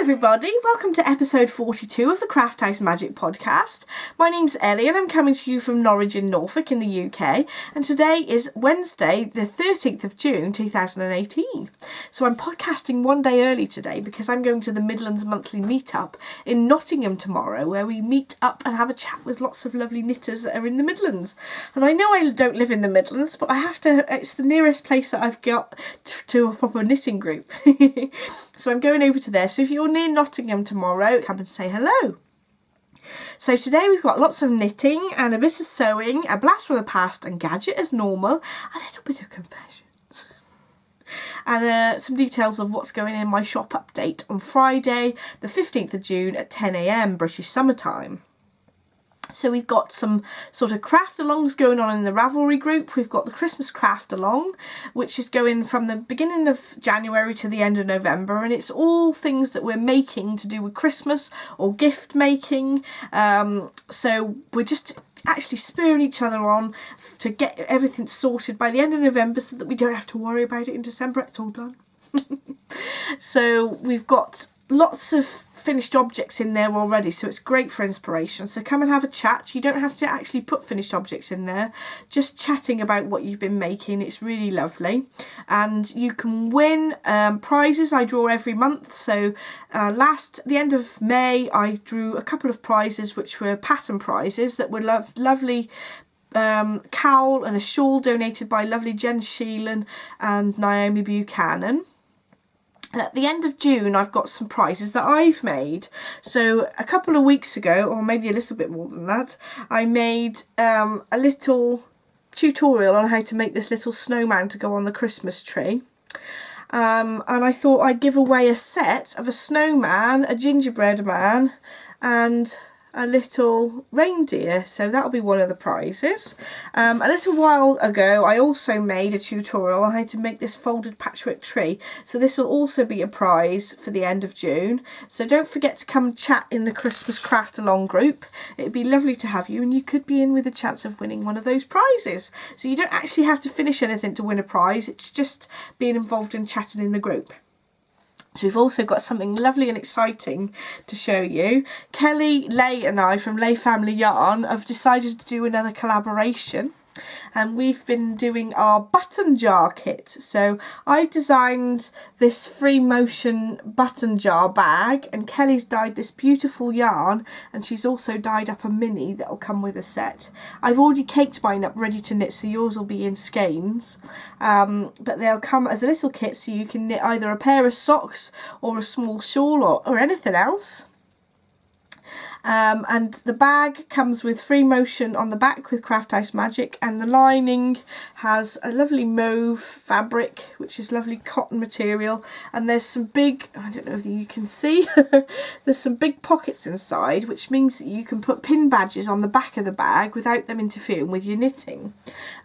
everybody, welcome to episode 42 of the Craft House Magic podcast. My name's Ellie and I'm coming to you from Norwich in Norfolk in the UK, and today is Wednesday the 13th of June 2018. So I'm podcasting one day early today because I'm going to the Midlands monthly meetup in Nottingham tomorrow, where we meet up and have a chat with lots of lovely knitters that are in the Midlands. And I know I don't live in the Midlands, but it's the nearest place that I've got to a proper knitting group. So I'm going over to there. So if you're near Nottingham tomorrow, come and say hello. So today we've got lots of knitting and a bit of sewing, a blast from the past and gadget as normal, a little bit of confessions, and some details of what's going in my shop update on Friday the 15th of June at 10 AM British summertime. So we've got some sort of craft alongs going on in the Ravelry group. We've got the Christmas craft along, which is going from the beginning of January to the end of November, and it's all things that we're making to do with Christmas or gift making. So we're just actually spurring each other on to get everything sorted by the end of November so that we don't have to worry about it in December. It's all done. So we've got lots of finished objects in there already, so it's great for inspiration. So come and have a chat. You don't have to actually put finished objects in there, just chatting about what you've been making. It's really lovely, and you can win prizes. I draw every month, so the end of May I drew a couple of prizes which were pattern prizes that were lovely cowl and a shawl donated by lovely Jen Sheelan and Naomi Buchanan. At the end of June, I've got some prizes that I've made. So a couple of weeks ago, or maybe a little bit more than that, I made a little tutorial on how to make this little snowman to go on the Christmas tree. And I thought I'd give away a set of a snowman, a gingerbread man, and a little reindeer, so that'll be one of the prizes. A little while ago I also made a tutorial on how to make this folded patchwork tree, so this will also be a prize for the end of June. So don't forget to come chat in the Christmas craft along group. It'd be lovely to have you, and you could be in with a chance of winning one of those prizes. So you don't actually have to finish anything to win a prize, it's just being involved in chatting in the group. So we've also got something lovely and exciting to show you. Kelly, Leigh and I from Leigh Family Yarn have decided to do another collaboration, and we've been doing our button jar kit. So I've designed this free motion button jar bag, and Kelly's dyed this beautiful yarn, and she's also dyed up a mini that'll come with a set. I've already caked mine up ready to knit, so yours will be in skeins, but they'll come as a little kit, so you can knit either a pair of socks or a small shawl or anything else. And the bag comes with free motion on the back with Craft House Magic, and the lining has a lovely mauve fabric, which is lovely cotton material, and there's some big, I don't know if you can see, there's some big pockets inside, which means that you can put pin badges on the back of the bag without them interfering with your knitting.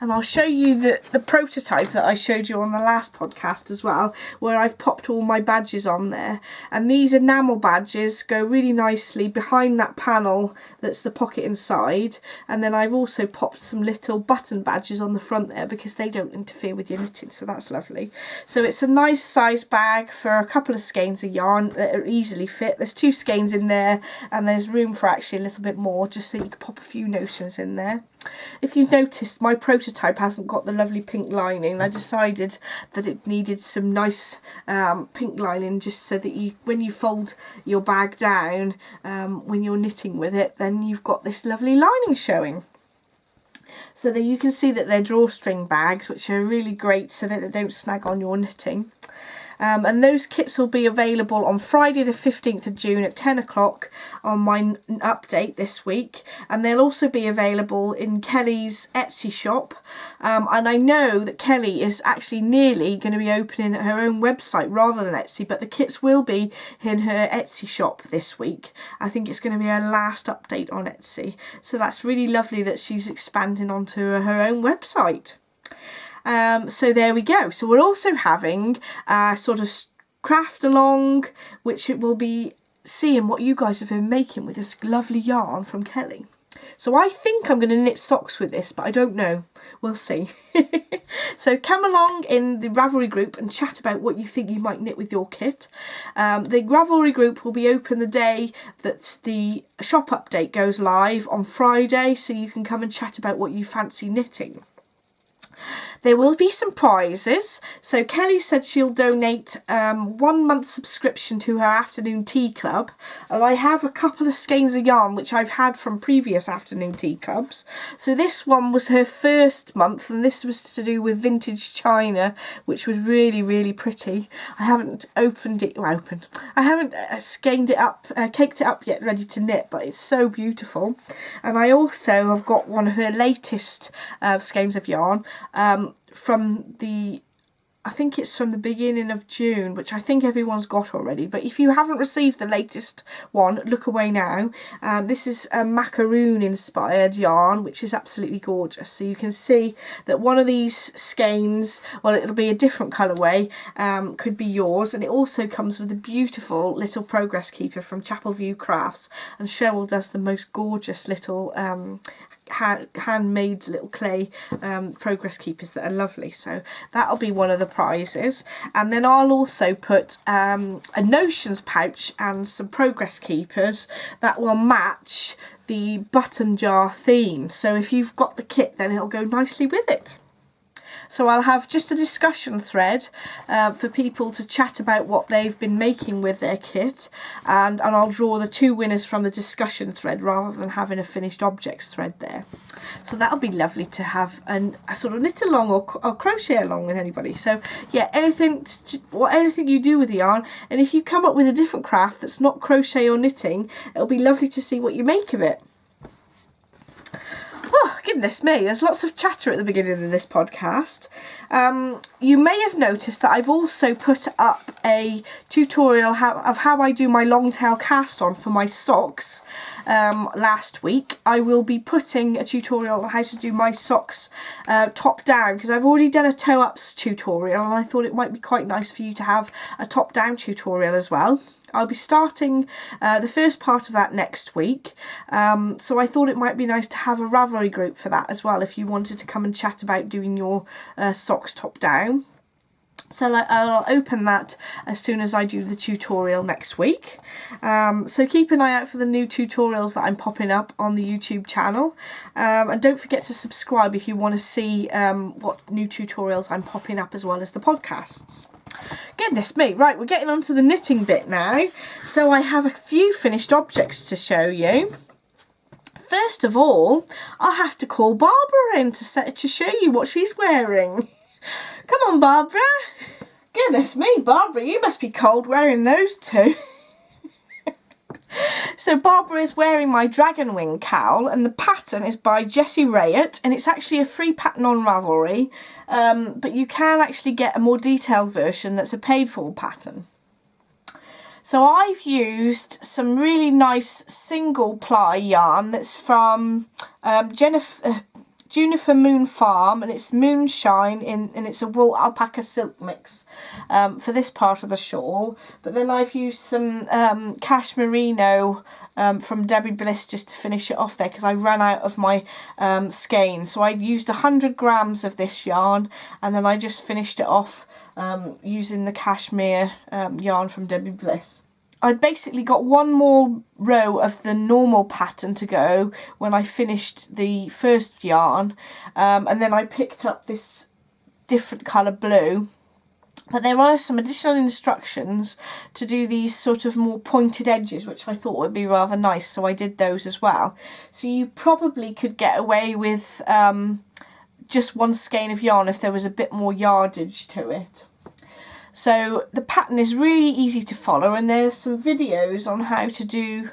And I'll show you the prototype that I showed you on the last podcast as well, where I've popped all my badges on there, and these enamel badges go really nicely behind that panel that's the pocket inside, and then I've also popped some little button badges on the front there because they don't interfere with your knitting, so that's lovely. So it's a nice size bag for a couple of skeins of yarn that are easily fit. There's 2 skeins in there, and there's room for actually a little bit more, just so you can pop a few notions in there. If you've noticed, my prototype hasn't got the lovely pink lining. I decided that it needed some nice pink lining, just so that when you fold your bag down, when you're knitting with it, then you've got this lovely lining showing. So that you can see that they're drawstring bags, which are really great so that they don't snag on your knitting. And those kits will be available on Friday the 15th of June at 10 o'clock on my update this week, and they'll also be available in Kelly's Etsy shop, and I know that Kelly is actually nearly going to be opening her own website rather than Etsy, but the kits will be in her Etsy shop this week. I think it's going to be her last update on Etsy, so that's really lovely that she's expanding onto her own website. So there we go. So we're also having a sort of craft along, which it will be seeing what you guys have been making with this lovely yarn from Kelly. So I think I'm going to knit socks with this, but I don't know. We'll see. So come along in the Ravelry group and chat about what you think you might knit with your kit. The Ravelry group will be open the day that the shop update goes live on Friday, so you can come and chat about what you fancy knitting. There will be some prizes. So Kelly said she'll donate 1 month subscription to her afternoon tea club, and I have a couple of skeins of yarn which I've had from previous afternoon tea clubs. So this one was her first month, and this was to do with vintage china, which was really, really pretty. I haven't opened it, I haven't skeined it up, caked it up yet, ready to knit, but it's so beautiful. And I also have got one of her latest skeins of yarn from the, I think it's from the beginning of June, which I think everyone's got already. But if you haven't received the latest one, look away now. This is a macaroon inspired yarn, which is absolutely gorgeous. So you can see that one of these skeins, well, it'll be a different colourway, could be yours. And it also comes with a beautiful little progress keeper from Chapel View Crafts. And Cheryl does the most gorgeous little handmade little clay progress keepers that are lovely. So that'll be one of the prizes. And then I'll also put a notions pouch and some progress keepers that will match the button jar theme. So if you've got the kit, then it'll go nicely with it. So I'll have just a discussion thread for people to chat about what they've been making with their kit, and I'll draw the 2 winners from the discussion thread rather than having a finished objects thread there. So that'll be lovely to have a sort of knit along or crochet along with anybody. So yeah, anything you do with the yarn, and if you come up with a different craft that's not crochet or knitting, it'll be lovely to see what you make of it. Oh, goodness me, there's lots of chatter at the beginning of this podcast. You may have noticed that I've also put up a tutorial of how I do my long tail cast on for my socks last week. I will be putting a tutorial on how to do my socks top down, because I've already done a toe ups tutorial, and I thought it might be quite nice for you to have a top down tutorial as well. I'll be starting the first part of that next week, so I thought it might be nice to have a Ravelry group for that as well if you wanted to come and chat about doing your socks top down. So I'll open that as soon as I do the tutorial next week. So keep an eye out for the new tutorials that I'm popping up on the YouTube channel. And don't forget to subscribe if you want to see what new tutorials I'm popping up, as well as the podcasts. Goodness me, right, we're getting on to the knitting bit now. So I have a few finished objects to show you. First of all, I'll have to call Barbara in to show you what she's wearing. Come on, Barbara. Goodness me, Barbara, you must be cold wearing those two. So Barbara is wearing my dragon wing cowl, and the pattern is by Jessie Rayett, and it's actually a free pattern on Ravelry, but you can actually get a more detailed version that's a paid for pattern. So I've used some really nice single ply yarn that's from Juniper Moon Farm, and it's Moonshine and it's a wool alpaca silk mix for this part of the shawl. But then I've used some cashmerino from Debbie Bliss just to finish it off there, because I ran out of my skein. So I used 100 grams of this yarn, and then I just finished it off using the cashmere yarn from Debbie Bliss. I'd basically got one more row of the normal pattern to go when I finished the first yarn, and then I picked up this different colour blue. But there are some additional instructions to do these sort of more pointed edges, which I thought would be rather nice, so I did those as well. So you probably could get away with just one skein of yarn if there was a bit more yardage to it. So the pattern is really easy to follow, and there's some videos on how to do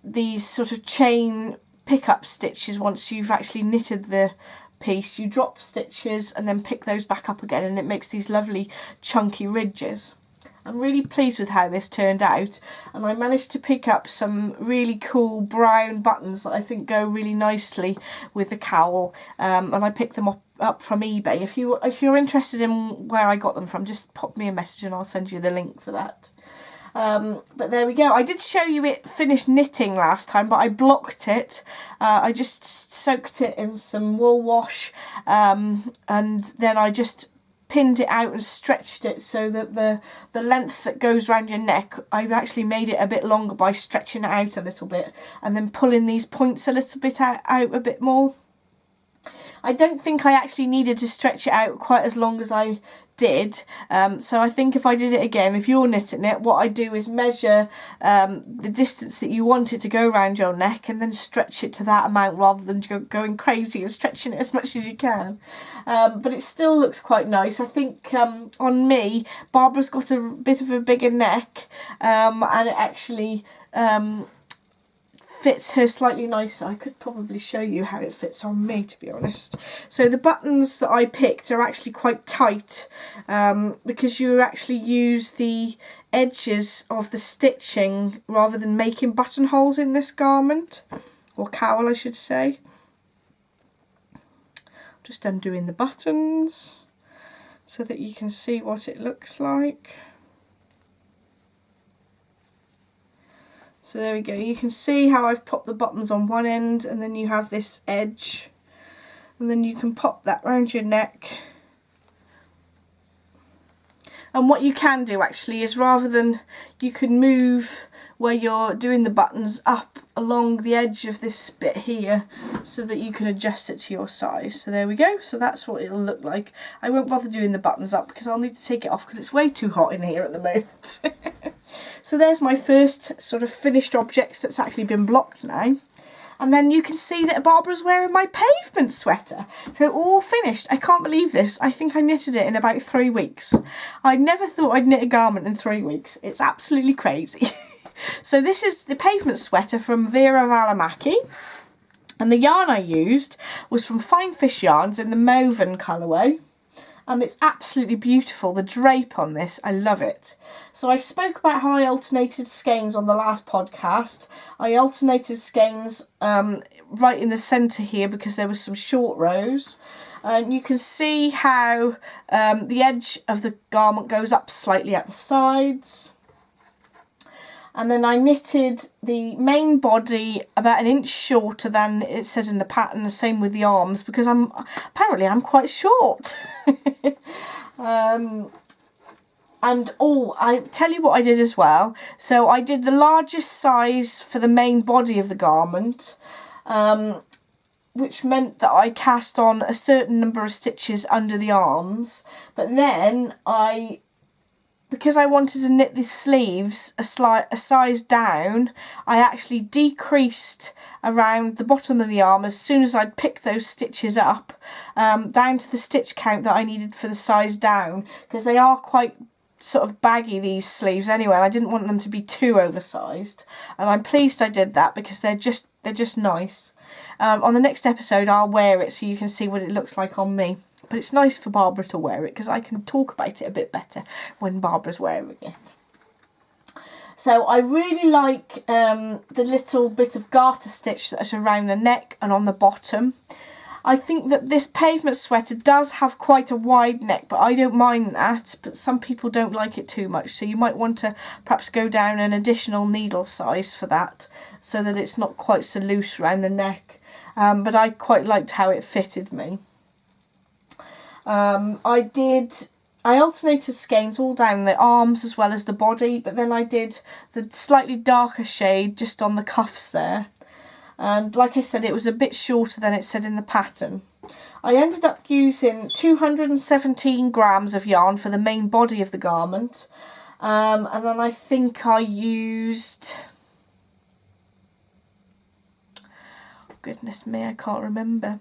these sort of chain pickup stitches once you've actually knitted the piece. You drop stitches and then pick those back up again, and it makes these lovely chunky ridges. I'm really pleased with how this turned out, and I managed to pick up some really cool brown buttons that I think go really nicely with the cowl, and I picked them up from eBay. If you're interested in where I got them from, just pop me a message and I'll send you the link for that. But there we go. I did show you it finished knitting last time, but I blocked it. I just soaked it in some wool wash, and then I just pinned it out and stretched it so that the length that goes around your neck, I've actually made it a bit longer by stretching it out a little bit and then pulling these points a little bit out a bit more. I don't think I actually needed to stretch it out quite as long as I did, so I think if I did it again, if you're knitting it, what I do is measure the distance that you want it to go around your neck and then stretch it to that amount rather than going crazy and stretching it as much as you can. But it still looks quite nice. I think on me, Barbara's got a bit of a bigger neck, and it actually fits her slightly nicer. I could probably show you how it fits on me, to be honest. So the buttons that I picked are actually quite tight, because you actually use the edges of the stitching rather than making buttonholes in this garment, or cowl I should say. Just undoing the buttons so that you can see what it looks like. So there we go, you can see how I've popped the buttons on one end, and then you have this edge, and then you can pop that round your neck. And what you can do actually is, rather than, you can move where you're doing the buttons up along the edge of this bit here so that you can adjust it to your size. So there we go, so that's what it'll look like. I won't bother doing the buttons up because I'll need to take it off because it's way too hot in here at the moment. So there's my first sort of finished objects that's actually been blocked now. And then you can see that Barbara's wearing my pavement sweater. So all finished. I can't believe this. I think I knitted it in about 3 weeks. I never thought I'd knit a garment in 3 weeks. It's absolutely crazy. So this is the pavement sweater from Vera Valimaki. And the yarn I used was from Fine Fish Yarns in the Mauve colourway. And it's absolutely beautiful, the drape on this, I love it. So I spoke about how I alternated skeins on the last podcast. I alternated skeins right in the centre here because there was some short rows. And you can see how the edge of the garment goes up slightly at the sides. And then I knitted the main body about 1 inch shorter than it says in the pattern, the same with the arms, because apparently I'm quite short. And I tell you what I did as well. So I did the largest size for the main body of the garment, which meant that I cast on a certain number of stitches under the arms, but then because I wanted to knit the sleeves a size down, I actually decreased around the bottom of the arm as soon as I'd picked those stitches up, down to the stitch count that I needed for the size down, because they are quite sort of baggy, these sleeves anyway, and I didn't want them to be too oversized. And I'm pleased I did that because they're just nice. On the next episode I'll wear it so you can see what it looks like on me. But it's nice for Barbara to wear it because I can talk about it a bit better when Barbara's wearing it. So I really like the little bit of garter stitch that's around the neck and on the bottom. I think that this pavement sweater does have quite a wide neck, but I don't mind that. But some people don't like it too much, so you might want to perhaps go down an additional needle size for that so that it's not quite so loose around the neck. But I quite liked how it fitted me. I alternated skeins all down the arms as well as the body, but then I did the slightly darker shade just on the cuffs there. And like I said, it was a bit shorter than it said in the pattern. I ended up using 217 grams of yarn for the main body of the garment. And then I think I used... goodness me, I can't remember.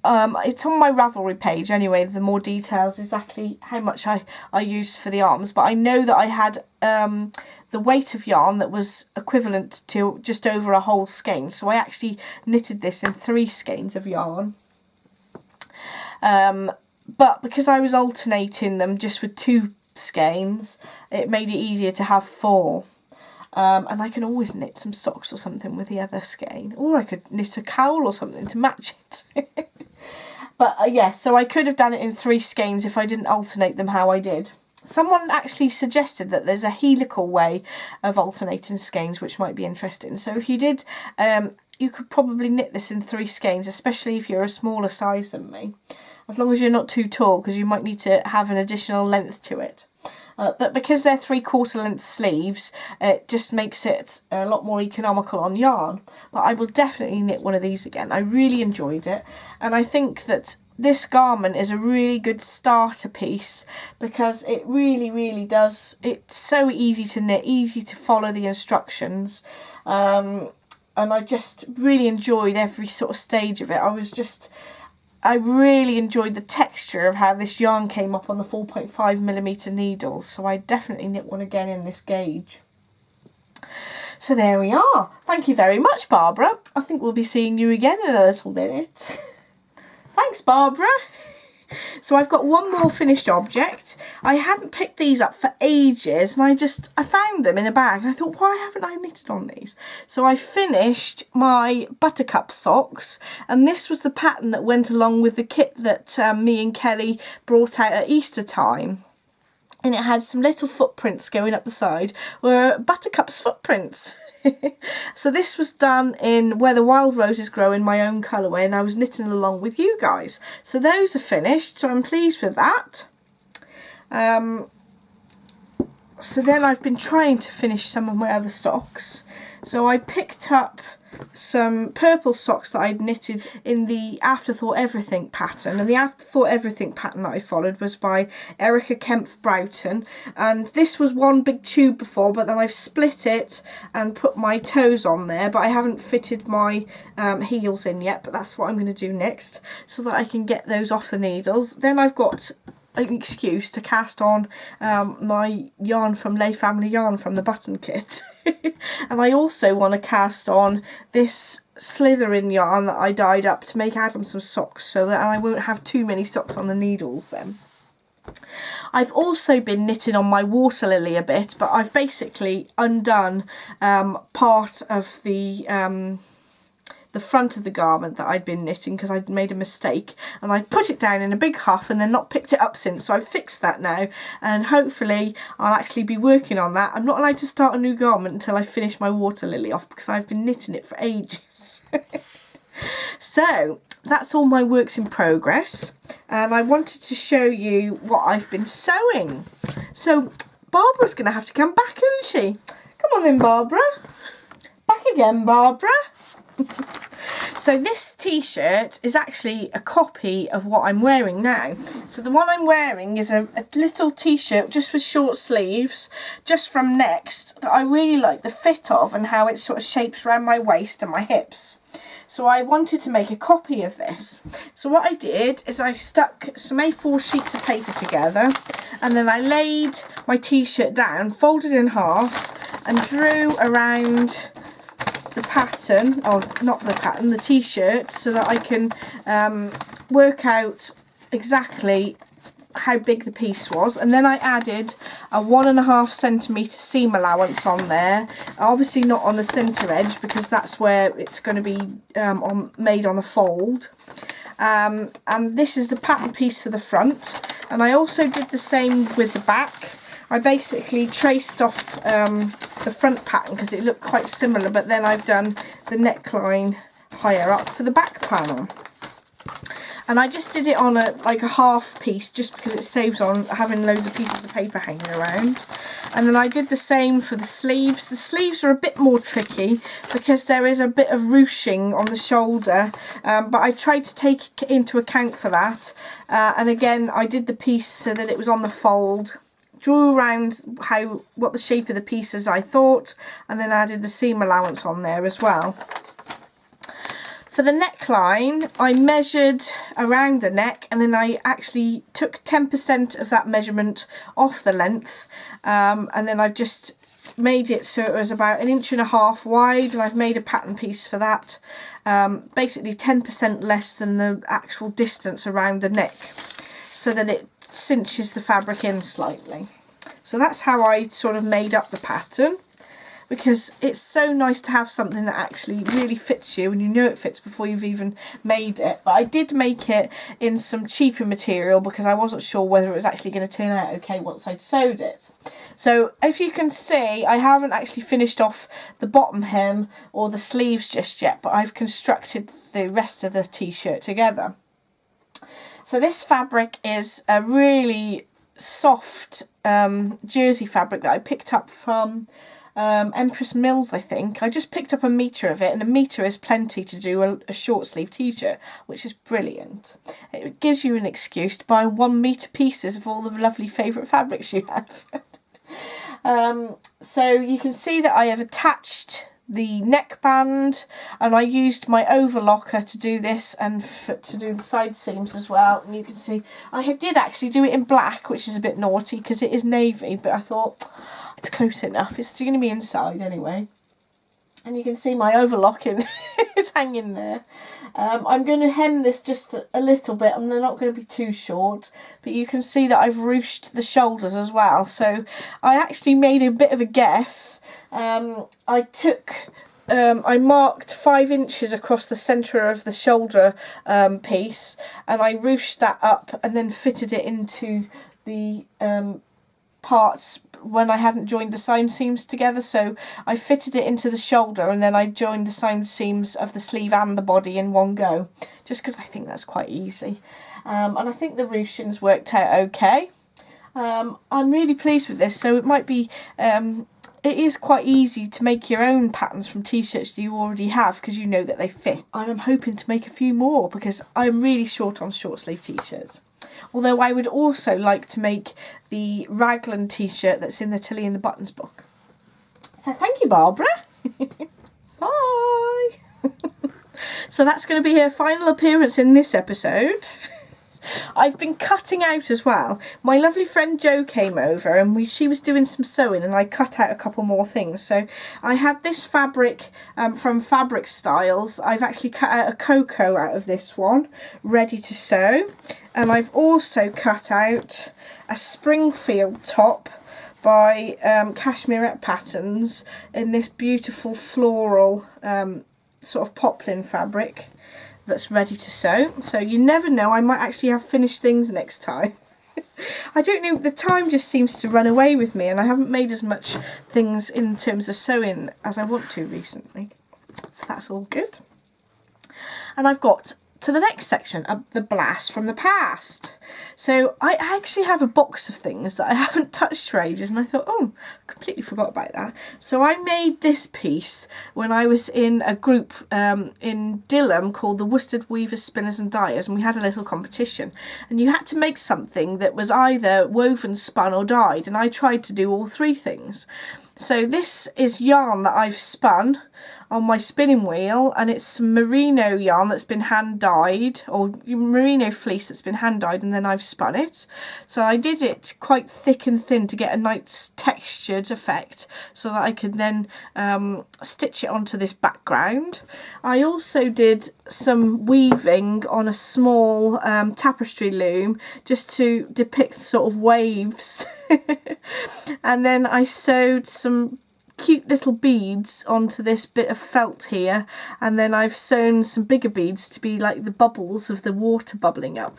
It's on my Ravelry page anyway, the more details exactly how much I used for the arms, but I know that I had the weight of yarn that was equivalent to just over a whole skein, so I actually knitted this in 3 skeins of yarn. But because I was alternating them just with 2 skeins, it made it easier to have 4. And I can always knit some socks or something with the other skein, or I could knit a cowl or something to match it. But yeah, so I could have done it in 3 skeins if I didn't alternate them how I did. Someone actually suggested that there's a helical way of alternating skeins, which might be interesting. So if you did, you could probably knit this in 3 skeins, especially if you're a smaller size than me. As long as you're not too tall, because you might need to have an additional length to it. But because they're 3/4 length sleeves, it just makes it a lot more economical on yarn. But I will definitely knit one of these again. I really enjoyed it. And I think that this garment is a really good starter piece, because it really does, it's so easy to knit, easy to follow the instructions. And I just really enjoyed every sort of stage of it. I really enjoyed the texture of how this yarn came up on the 4.5mm needles, so I definitely knit one again in this gauge. So there we are. Thank you very much, Barbara. I think we'll be seeing you again in a little minute. Thanks, Barbara. So I've got one more finished object. I hadn't picked these up for ages, and I found them in a bag, and I thought, why haven't I knitted on these? So I finished my Buttercup Socks, and this was the pattern that went along with the kit that me and Kelly brought out at Easter time. And it had some little footprints going up the side, were Buttercup's footprints. So this was done in Where the Wild Roses Grow in my own colourway, and I was knitting along with you guys. So those are finished, so I'm pleased with that. So then I've been trying to finish some of my other socks. So I picked up some purple socks that I'd knitted in the Afterthought Everything pattern, and the Afterthought Everything pattern that I followed was by Erica Kempf Broughton, and this was one big tube before, but then I've split it and put my toes on there, but I haven't fitted my heels in yet, but that's what I'm going to do next so that I can get those off the needles. Then I've got an excuse to cast on my yarn from Lay Family Yarn from the button kit. And I also want to cast on this Slytherin yarn that I dyed up to make Adam some socks, so that I won't have too many socks on the needles then. I've also been knitting on my water lily a bit, but I've basically undone part of the front of the garment that I'd been knitting because I'd made a mistake, and I put it down in a big huff and then not picked it up since, so I've fixed that now, and hopefully I'll actually be working on that. I'm not allowed to start a new garment until I finish my water lily off because I've been knitting it for ages. So that's all my works in progress, and I wanted to show you what I've been sewing. So Barbara's going to have to come back, isn't she? Come on then, Barbara. Back again, Barbara. So this t-shirt is actually a copy of what I'm wearing now. So the one I'm wearing is a little t-shirt just with short sleeves, just from Next, that I really like the fit of and how it sort of shapes around my waist and my hips. So I wanted to make a copy of this. So what I did is I stuck some A4 sheets of paper together, and then I laid my t-shirt down, folded in half, and drew around the pattern, or not the pattern, the t-shirt, so that I can work out exactly how big the piece was. And then I added a 1.5 centimetre seam allowance on there, obviously not on the centre edge because that's where it's going to be made on the fold. And this is the pattern piece for the front, and I also did the same with the back. I basically traced off the front pattern because it looked quite similar, but then I've done the neckline higher up for the back panel. And I just did it on like a half piece just because it saves on having loads of pieces of paper hanging around. And then I did the same for the sleeves. The sleeves are a bit more tricky because there is a bit of ruching on the shoulder, but I tried to take into account for that. And again, I did the piece so that it was on the fold, drew around what the shape of the piece is I thought, and then added the seam allowance on there as well. For the neckline, I measured around the neck, and then I actually took 10% of that measurement off the length, and then I've just made it so it was about 1.5 inches wide, and I've made a pattern piece for that, basically 10% less than the actual distance around the neck, so that it cinches the fabric in slightly. So that's how I sort of made up the pattern. because it's so nice to have something that actually really fits you and you know it fits before you've even made it. But I did make it in some cheaper material because I wasn't sure whether it was actually going to turn out okay once I'd sewed it. So if you can see, I haven't actually finished off the bottom hem or the sleeves just yet, but I've constructed the rest of the t-shirt together. So this fabric is a really soft jersey fabric that I picked up from Empress Mills, I think. I just picked up a metre of it, and a metre is plenty to do a short sleeve t-shirt, which is brilliant. It gives you an excuse to buy 1 metre pieces of all the lovely favourite fabrics you have. So you can see that I have attached the neckband, and I used my overlocker to do this and to do the side seams as well. And you can see I did actually do it in black, which is a bit naughty because it is navy, but I thought it's close enough. It's going to be inside anyway. And you can see my overlocking is hanging there. I'm going to hem this just a little bit. I'm not going to be too short, but you can see that I've ruched the shoulders as well. So I actually made a bit of a guess. I marked 5 inches across the centre of the shoulder piece, and I ruched that up and then fitted it into the parts when I hadn't joined the side seams together. So I fitted it into the shoulder and then I joined the side seams of the sleeve and the body in one go, just because I think that's quite easy. And I think the ruching's worked out okay. I'm really pleased with this. So it might be it is quite easy to make your own patterns from t-shirts that you already have because you know that they fit. And I'm hoping to make a few more because I'm really short on short sleeve t-shirts. Although I would also like to make the raglan t-shirt that's in the Tilly and the Buttons book. So thank you, Barbara. Bye. So that's going to be her final appearance in this episode. I've been cutting out as well. My lovely friend Jo came over and she was doing some sewing and I cut out a couple more things. So I had this fabric from Fabric Styles. I've actually cut out a cocoa out of this one, ready to sew. And I've also cut out a Springfield top by Cashmerette Patterns in this beautiful floral sort of poplin fabric that's ready to sew. So you never know, I might actually have finished things next time. I don't know, the time just seems to run away with me and I haven't made as much things in terms of sewing as I want to recently. So that's all good. And I've got to the next section, the blast from the past. So I actually have a box of things that I haven't touched for ages and I thought, oh, completely forgot about that. So I made this piece when I was in a group in Dillham called the Worsted Weavers, Spinners and Dyers, and we had a little competition and you had to make something that was either woven, spun or dyed, and I tried to do all 3 things. So this is yarn that I've spun on my spinning wheel, and it's some merino yarn that's been hand dyed, or merino fleece that's been hand dyed, and then I've spun it. So I did it quite thick and thin to get a nice textured effect so that I could then stitch it onto this background. I also did some weaving on a small tapestry loom just to depict sort of waves. And then I sewed some cute little beads onto this bit of felt here, and then I've sewn some bigger beads to be like the bubbles of the water bubbling up.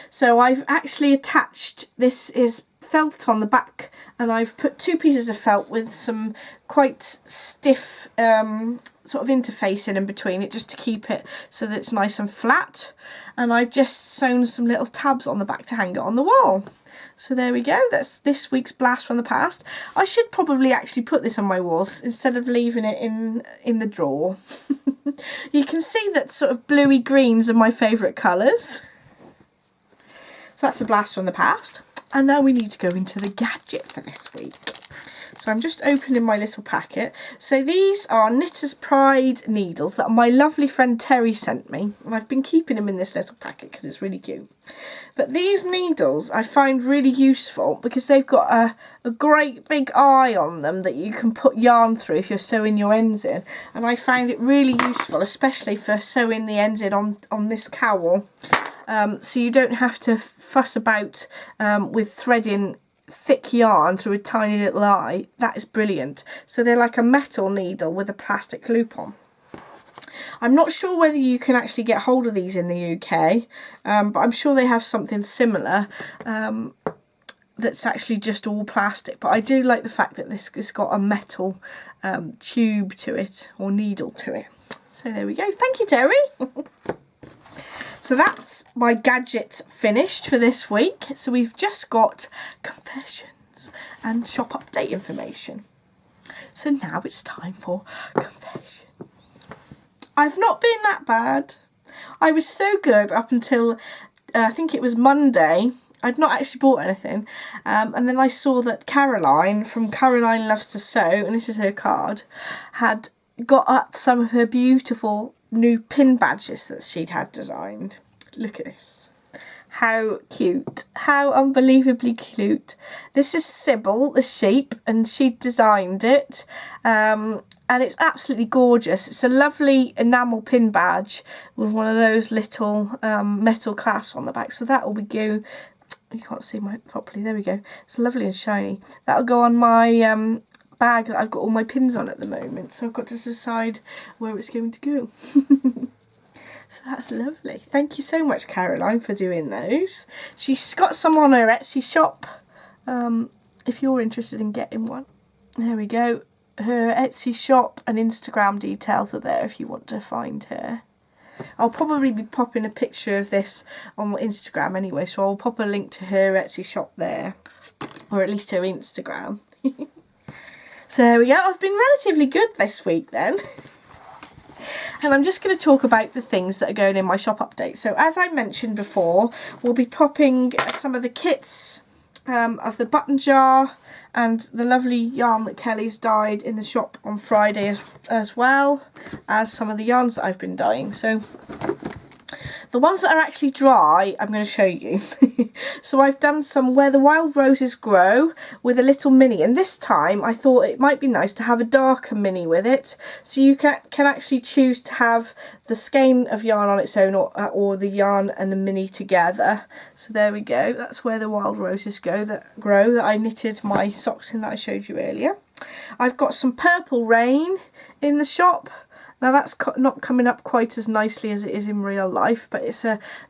So I've actually attached, this is felt on the back, and I've put 2 pieces of felt with some quite stiff sort of interface in between it just to keep it so that it's nice and flat, and I've just sewn some little tabs on the back to hang it on the wall. So there we go, that's this week's blast from the past. I should probably actually put this on my walls instead of leaving it in the drawer. You can see that sort of bluey greens are my favourite colours. So that's the blast from the past. And now we need to go into the gadget for this week. So I'm just opening my little packet. So these are Knitter's Pride needles that my lovely friend Terry sent me. And I've been keeping them in this little packet because it's really cute. But these needles I find really useful because they've got a great big eye on them that you can put yarn through if you're sewing your ends in. And I find it really useful, especially for sewing the ends in on this cowl. So you don't have to fuss about with threading thick yarn through a tiny little eye, that is brilliant. So they're like a metal needle with a plastic loop on. I'm not sure whether you can actually get hold of these in the UK, but I'm sure they have something similar that's actually just all plastic. But I do like the fact that this has got a metal tube to it, or needle to it. So there we go. Thank you, Terry. So that's my gadget finished for this week. So we've just got confessions and shop update information. So now it's time for confessions. I've not been that bad. I was so good up until I think it was Monday. I'd not actually bought anything. And then I saw that Caroline from Caroline Loves to Sew, and this is her card, had got up some of her beautiful new pin badges that she'd had designed. Look at this. How cute. How unbelievably cute. This is Sybil, the sheep, and she designed it. And it's absolutely gorgeous. It's a lovely enamel pin badge with one of those little metal clasps on the back. So that will be go. You can't see my properly. There we go. It's lovely and shiny. That'll go on my bag that I've got all my pins on at the moment. So I've got to decide where it's going to go. So that's lovely. Thank you so much, Caroline, for doing those. She's got some on her Etsy shop if you're interested in getting one. There we go. Her Etsy shop and Instagram details are there if you want to find her. I'll probably be popping a picture of this on Instagram anyway, so I'll pop a link to her Etsy shop there, or at least her Instagram. So there we go. I've been relatively good this week then. And I'm just going to talk about the things that are going in my shop update. So as I mentioned before, we'll be popping some of the kits of the button jar and the lovely yarn that Kelly's dyed in the shop on Friday as well as some of the yarns that I've been dyeing. So the ones that are actually dry, I'm going to show you. So I've done some Where the Wild Roses Grow with a little mini, and this time I thought it might be nice to have a darker mini with it, so you can actually choose to have the skein of yarn on its own, or the yarn and the mini together. So there we go. That's Where the Wild Roses Grow that I knitted my socks in that I showed you earlier. I've got some Purple Rain in the shop. Now that's not coming up quite as nicely as it is in real life, but it's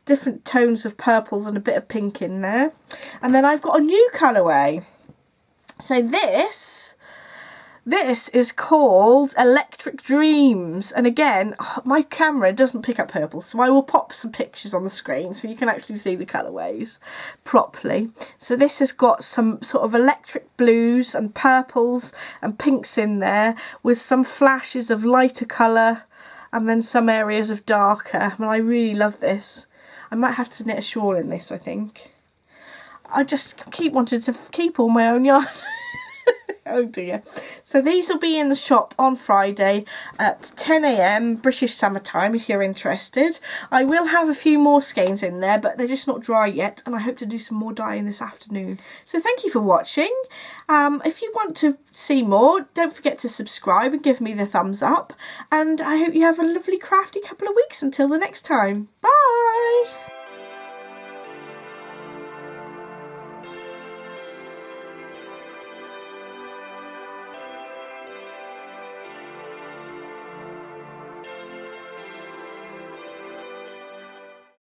different tones of purples and a bit of pink in there. And then I've got a new colourway. So this is called Electric Dreams. And again, my camera doesn't pick up purple, so I will pop some pictures on the screen so you can actually see the colourways properly. So this has got some sort of electric blues and purples and pinks in there, with some flashes of lighter colour and then some areas of darker. And I really love this. I might have to knit a shawl in this, I think. I just keep wanting to keep all my own yarn. Oh dear. So these will be in the shop on Friday at 10 AM British summertime if you're interested. I will have a few more skeins in there, but they're just not dry yet, and I hope to do some more dyeing this afternoon. So thank you for watching. If you want to see more, don't forget to subscribe and give me the thumbs up, and I hope you have a lovely crafty couple of weeks until the next time. Bye.